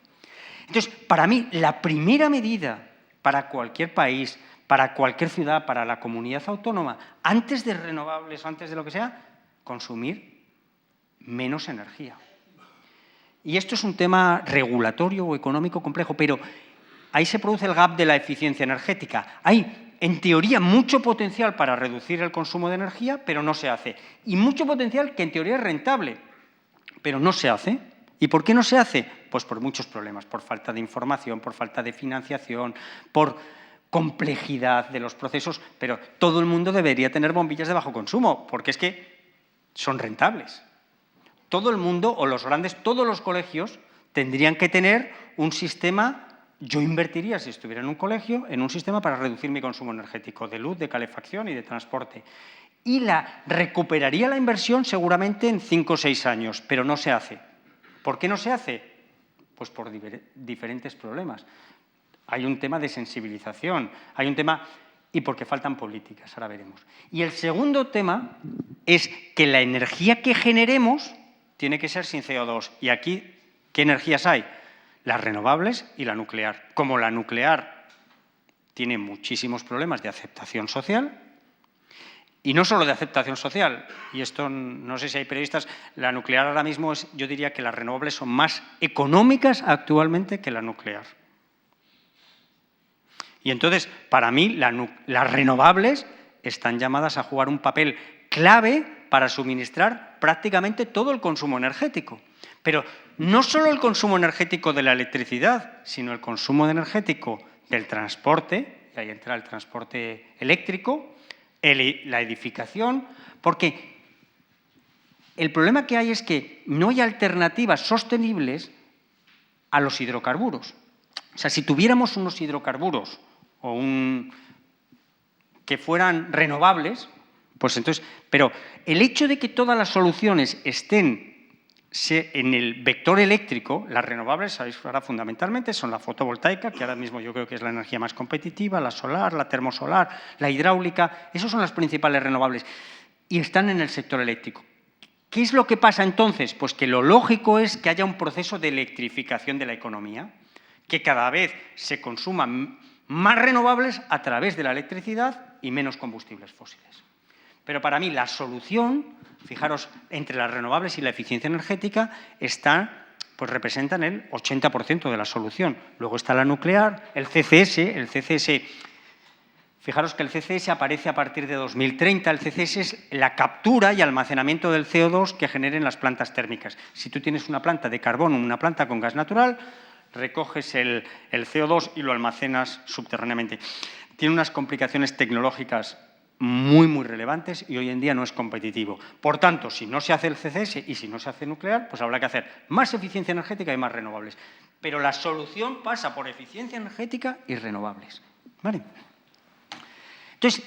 Entonces, para mí, la primera medida para cualquier país, para cualquier ciudad, para la comunidad autónoma, antes de renovables, antes de lo que sea, consumir menos energía. Y esto es un tema regulatorio o económico complejo, pero ahí se produce el gap de la eficiencia energética. Hay, en teoría, mucho potencial para reducir el consumo de energía, pero no se hace. Y mucho potencial que en teoría es rentable, pero no se hace. ¿Y por qué no se hace? Pues por muchos problemas, por falta de información, por falta de financiación, por complejidad de los procesos, pero todo el mundo debería tener bombillas de bajo consumo, porque es que son rentables. Todo el mundo, o los grandes, todos los colegios tendrían que tener un sistema. Yo invertiría, si estuviera en un colegio, en un sistema para reducir mi consumo energético de luz, de calefacción y de transporte. Y recuperaría la inversión seguramente en 5 o 6 años, pero no se hace. ¿Por qué no se hace? Pues por diferentes problemas. Hay un tema de sensibilización, hay un tema... y porque faltan políticas, ahora veremos. Y el segundo tema es que la energía que generemos tiene que ser sin CO2. Y aquí, ¿qué energías hay? Las renovables y la nuclear. Como la nuclear tiene muchísimos problemas de aceptación social, y no solo de aceptación social, y esto no sé si hay periodistas, la nuclear ahora mismo yo diría que las renovables son más económicas actualmente que la nuclear. Y entonces, para mí, las renovables están llamadas a jugar un papel clave para suministrar prácticamente todo el consumo energético. Pero no solo el consumo energético de la electricidad, sino el consumo energético del transporte, y ahí entra el transporte eléctrico, la edificación, porque el problema que hay es que no hay alternativas sostenibles a los hidrocarburos. O sea, si tuviéramos unos hidrocarburos que fueran renovables, pues entonces... Pero el hecho de que todas las soluciones estén en el vector eléctrico, las renovables, sabéis, ahora fundamentalmente son la fotovoltaica, que ahora mismo yo creo que es la energía más competitiva, la solar, la termosolar, la hidráulica, esas son las principales renovables, y están en el sector eléctrico. ¿Qué es lo que pasa entonces? Pues que lo lógico es que haya un proceso de electrificación de la economía, que cada vez se consuman más renovables a través de la electricidad y menos combustibles fósiles. Pero para mí la solución, fijaros, entre las renovables y la eficiencia energética pues representan el 80% de la solución. Luego está la nuclear, el CCS, fijaros que el CCS aparece a partir de 2030, el CCS es la captura y almacenamiento del CO2 que generen las plantas térmicas. Si tú tienes una planta de carbón o una planta con gas natural, recoges el CO2 y lo almacenas subterráneamente. Tiene unas complicaciones tecnológicas muy, muy relevantes y hoy en día no es competitivo. Por tanto, si no se hace el CCS y si no se hace nuclear, pues habrá que hacer más eficiencia energética y más renovables. Pero la solución pasa por eficiencia energética y renovables. ¿Vale? Entonces,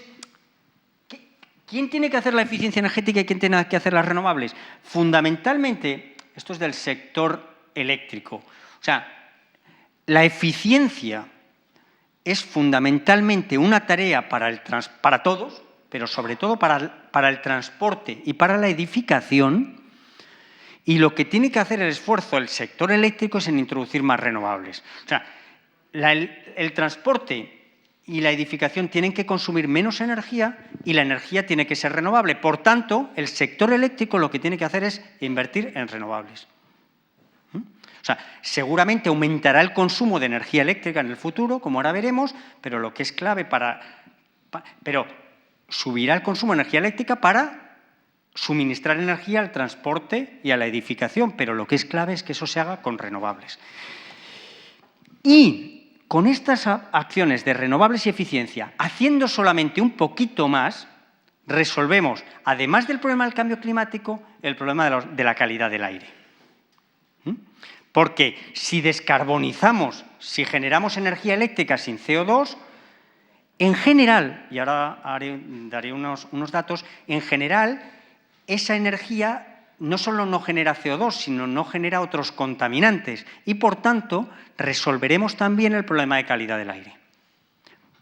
¿quién tiene que hacer la eficiencia energética y quién tiene que hacer las renovables? Fundamentalmente, esto es del sector eléctrico. O sea, la eficiencia es fundamentalmente una tarea para todos, pero sobre todo para el transporte y para la edificación, y lo que tiene que hacer el esfuerzo el sector eléctrico es en introducir más renovables. O sea, el transporte y la edificación tienen que consumir menos energía y la energía tiene que ser renovable. Por tanto, el sector eléctrico lo que tiene que hacer es invertir en renovables. O sea, seguramente aumentará el consumo de energía eléctrica en el futuro, como ahora veremos, pero lo que es clave pero subirá el consumo de energía eléctrica para suministrar energía al transporte y a la edificación, pero lo que es clave es que eso se haga con renovables. Y con estas acciones de renovables y eficiencia, haciendo solamente un poquito más, resolvemos, además del problema del cambio climático, el problema de la calidad del aire. Porque si descarbonizamos, si generamos energía eléctrica sin CO2, en general, y ahora daré unos datos, en general esa energía no solo no genera CO2, sino no genera otros contaminantes y, por tanto, resolveremos también el problema de calidad del aire.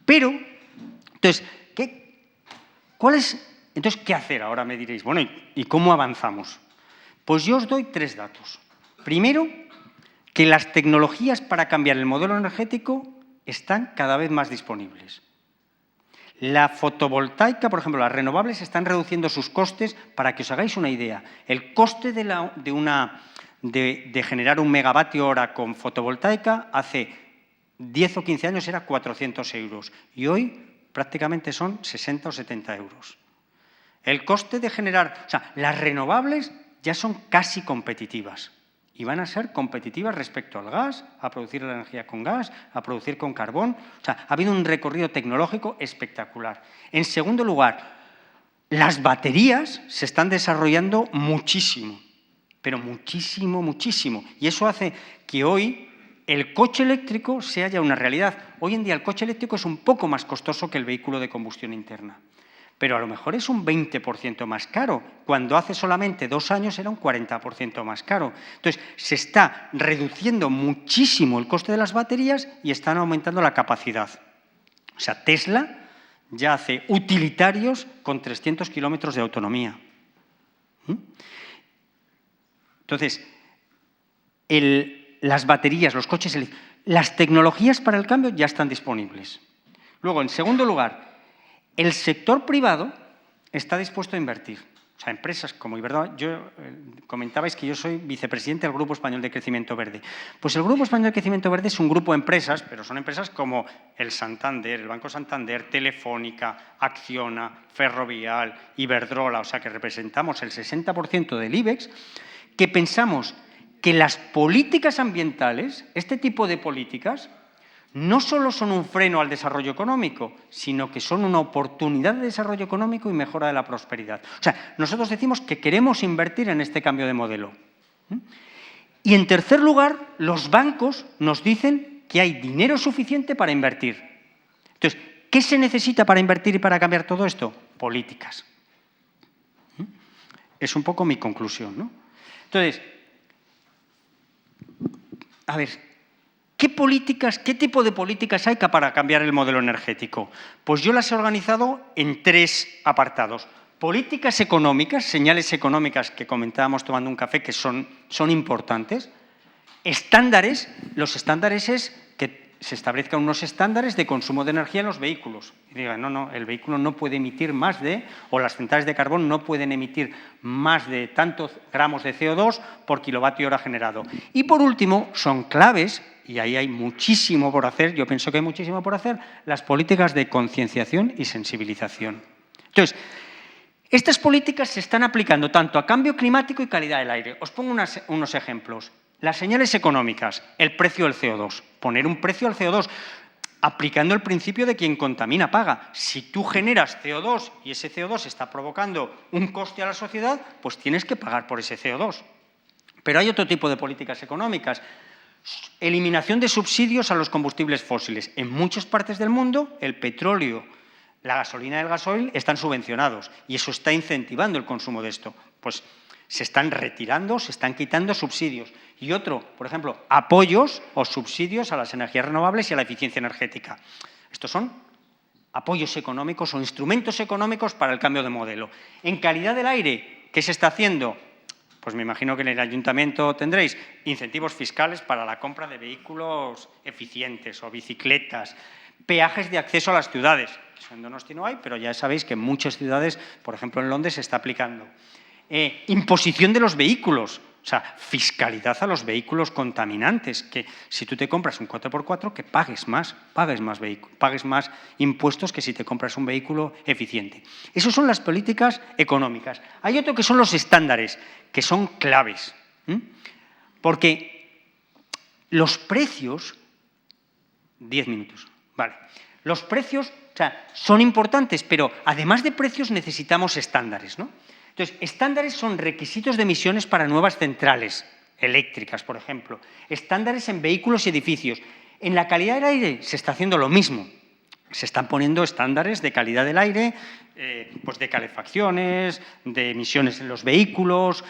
Pero, entonces, ¿qué hacer? Ahora me diréis, bueno, ¿y cómo avanzamos? Pues yo os doy 3 datos. Primero, que las tecnologías para cambiar el modelo energético están cada vez más disponibles. La fotovoltaica, por ejemplo, las renovables están reduciendo sus costes. Para que os hagáis una idea, el coste de generar un megavatio hora con fotovoltaica hace 10 o 15 años era 400 euros y hoy prácticamente son 60 o 70 euros. El coste de generar, o sea, las renovables ya son casi competitivas y van a ser competitivas respecto al gas, a producir la energía con gas, a producir con carbón. O sea, ha habido un recorrido tecnológico espectacular. En segundo lugar, las baterías se están desarrollando muchísimo, pero muchísimo, muchísimo. Y eso hace que hoy el coche eléctrico sea ya una realidad. Hoy en día el coche eléctrico es un poco más costoso que el vehículo de combustión interna, pero a lo mejor es un 20% más caro, cuando hace solamente 2 años era un 40% más caro. Entonces, se está reduciendo muchísimo el coste de las baterías y están aumentando la capacidad. O sea, Tesla ya hace utilitarios con 300 kilómetros de autonomía. Entonces, las baterías, los coches eléctricos, las tecnologías para el cambio ya están disponibles. Luego, en segundo lugar, el sector privado está dispuesto a invertir. O sea, empresas como Iberdrola, comentabais que yo soy vicepresidente del Grupo Español de Crecimiento Verde. Pues el Grupo Español de Crecimiento Verde es un grupo de empresas, pero son empresas como el Santander, el Banco Santander, Telefónica, Acciona, Ferrovial, Iberdrola, o sea que representamos el 60% del IBEX, que pensamos que las políticas ambientales, este tipo de políticas, no solo son un freno al desarrollo económico, sino que son una oportunidad de desarrollo económico y mejora de la prosperidad. O sea, nosotros decimos que queremos invertir en este cambio de modelo. Y en tercer lugar, los bancos nos dicen que hay dinero suficiente para invertir. Entonces, ¿qué se necesita para invertir y para cambiar todo esto? Políticas. Es un poco mi conclusión, ¿no? Entonces, a ver, ¿qué tipo de políticas hay para cambiar el modelo energético? Pues yo las he organizado en 3 apartados. Políticas económicas, señales económicas que comentábamos tomando un café, que son importantes. Estándares, los estándares es que se establezcan unos estándares de consumo de energía en los vehículos. Y digan, no, el vehículo no puede emitir más de, o las centrales de carbón no pueden emitir más de tantos gramos de CO2 por kilovatio hora generado. Y por último, son claves, y ahí hay muchísimo por hacer, yo pienso que hay muchísimo por hacer, las políticas de concienciación y sensibilización. Entonces, estas políticas se están aplicando tanto a cambio climático y calidad del aire. Os pongo unos ejemplos. Las señales económicas, el precio del CO2, poner un precio al CO2, aplicando el principio de quien contamina paga. Si tú generas CO2 y ese CO2 está provocando un coste a la sociedad, pues tienes que pagar por ese CO2. Pero hay otro tipo de políticas económicas. Eliminación de subsidios a los combustibles fósiles. En muchas partes del mundo, el petróleo, la gasolina y el gasoil están subvencionados y eso está incentivando el consumo de esto. Pues se están retirando, se están quitando subsidios. Y otro, por ejemplo, apoyos o subsidios a las energías renovables y a la eficiencia energética. Estos son apoyos económicos o instrumentos económicos para el cambio de modelo. En calidad del aire, ¿qué se está haciendo? Pues me imagino que en el ayuntamiento tendréis incentivos fiscales para la compra de vehículos eficientes o bicicletas, peajes de acceso a las ciudades. Eso en Donosti no hay, pero ya sabéis que en muchas ciudades, por ejemplo en Londres, se está aplicando. Imposición de los vehículos, o sea, fiscalidad a los vehículos contaminantes, que si tú te compras un 4x4, que pagues más impuestos que si te compras un vehículo eficiente. Esas son las políticas económicas. Hay otro que son los estándares, que son claves, porque los precios... 10 minutos, vale. Los precios, o sea, son importantes, pero además de precios necesitamos estándares, ¿no? Entonces, estándares son requisitos de emisiones para nuevas centrales eléctricas, por ejemplo. Estándares en vehículos y edificios. En la calidad del aire se está haciendo lo mismo. Se están poniendo estándares de calidad del aire, pues de calefacciones, de emisiones en los vehículos.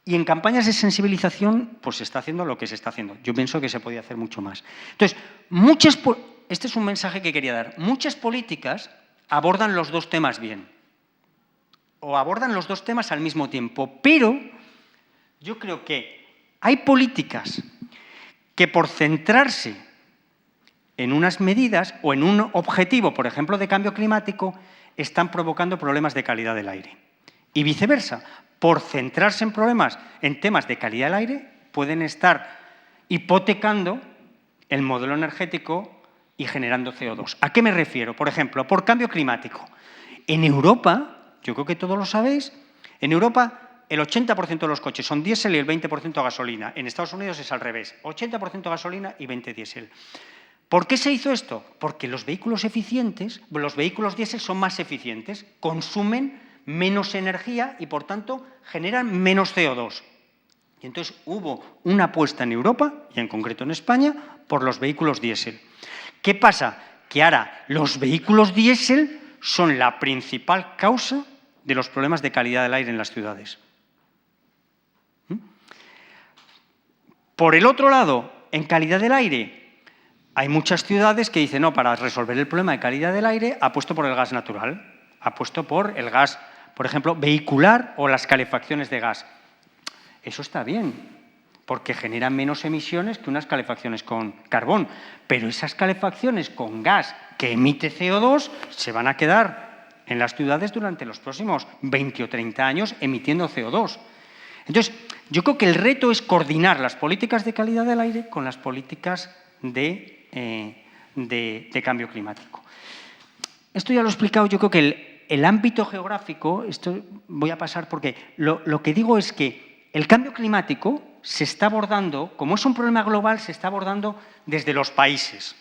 Y en campañas de sensibilización, pues se está haciendo lo que se está haciendo. Yo pienso que se podía hacer mucho más. Entonces, este es un mensaje que quería dar. Muchas políticas abordan los 2 temas bien. O abordan los 2 temas al mismo tiempo, pero Yo creo que hay políticas que por centrarse en unas medidas o en un objetivo, por ejemplo, de cambio climático, están provocando problemas de calidad del aire. Y viceversa, por centrarse en problemas, en temas de calidad del aire, pueden estar hipotecando el modelo energético y generando CO2. ¿A qué me refiero? Por ejemplo, por cambio climático. En Europa, yo creo que todos lo sabéis, en Europa el 80% de los coches son diésel y el 20% gasolina. En Estados Unidos es al revés, 80% gasolina y 20% diésel. ¿Por qué se hizo esto? Porque los vehículos eficientes, los vehículos diésel son más eficientes, consumen menos energía y, por tanto, generan menos CO2. Y entonces hubo una apuesta en Europa, y en concreto en España, por los vehículos diésel. ¿Qué pasa? Que ahora los vehículos diésel son la principal causa de los problemas de calidad del aire en las ciudades. Por el otro lado, en calidad del aire, hay muchas ciudades que dicen, no, para resolver el problema de calidad del aire, apuesto por el gas natural, apuesto por el gas, por ejemplo, vehicular o las calefacciones de gas. Eso está bien, porque generan menos emisiones que unas calefacciones con carbón, pero esas calefacciones con gas que emite CO2 se van a quedar en las ciudades durante los próximos 20 o 30 años emitiendo CO2. Entonces, yo creo que el reto es coordinar las políticas de calidad del aire con las políticas de cambio climático. Esto ya lo he explicado, yo creo que el ámbito geográfico, esto voy a pasar porque lo que digo es que el cambio climático se está abordando, como es un problema global, se está abordando desde los países.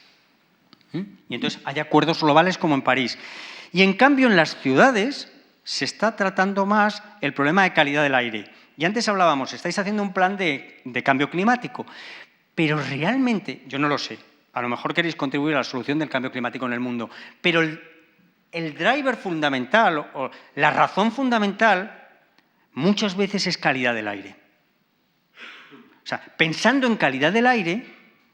Y entonces hay acuerdos globales como en París. Y en cambio en las ciudades se está tratando más el problema de calidad del aire. Y antes hablábamos, estáis haciendo un plan de cambio climático, pero realmente, yo no lo sé, a lo mejor queréis contribuir a la solución del cambio climático en el mundo, pero el driver fundamental o la razón fundamental muchas veces es calidad del aire. O sea, pensando en calidad del aire,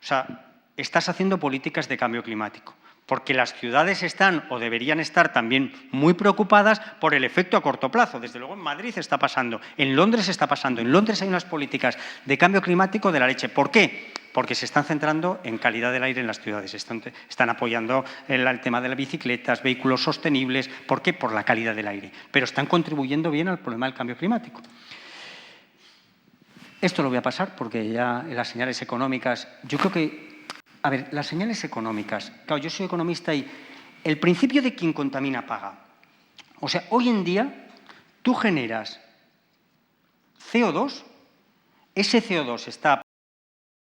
o sea, estás haciendo políticas de cambio climático, porque las ciudades están o deberían estar también muy preocupadas por el efecto a corto plazo. Desde luego en Madrid está pasando, en Londres está pasando. En Londres hay unas políticas de cambio climático de la leche. ¿Por qué? Porque se están centrando en calidad del aire en las ciudades. Están apoyando el tema de las bicicletas, vehículos sostenibles. ¿Por qué? Por la calidad del aire. Pero están contribuyendo bien al problema del cambio climático. Esto lo voy a pasar porque ya en las señales económicas, yo creo que, a ver, las señales económicas, claro, yo soy economista y el principio de quien contamina paga. O sea, hoy en día tú generas CO2, ese CO2 está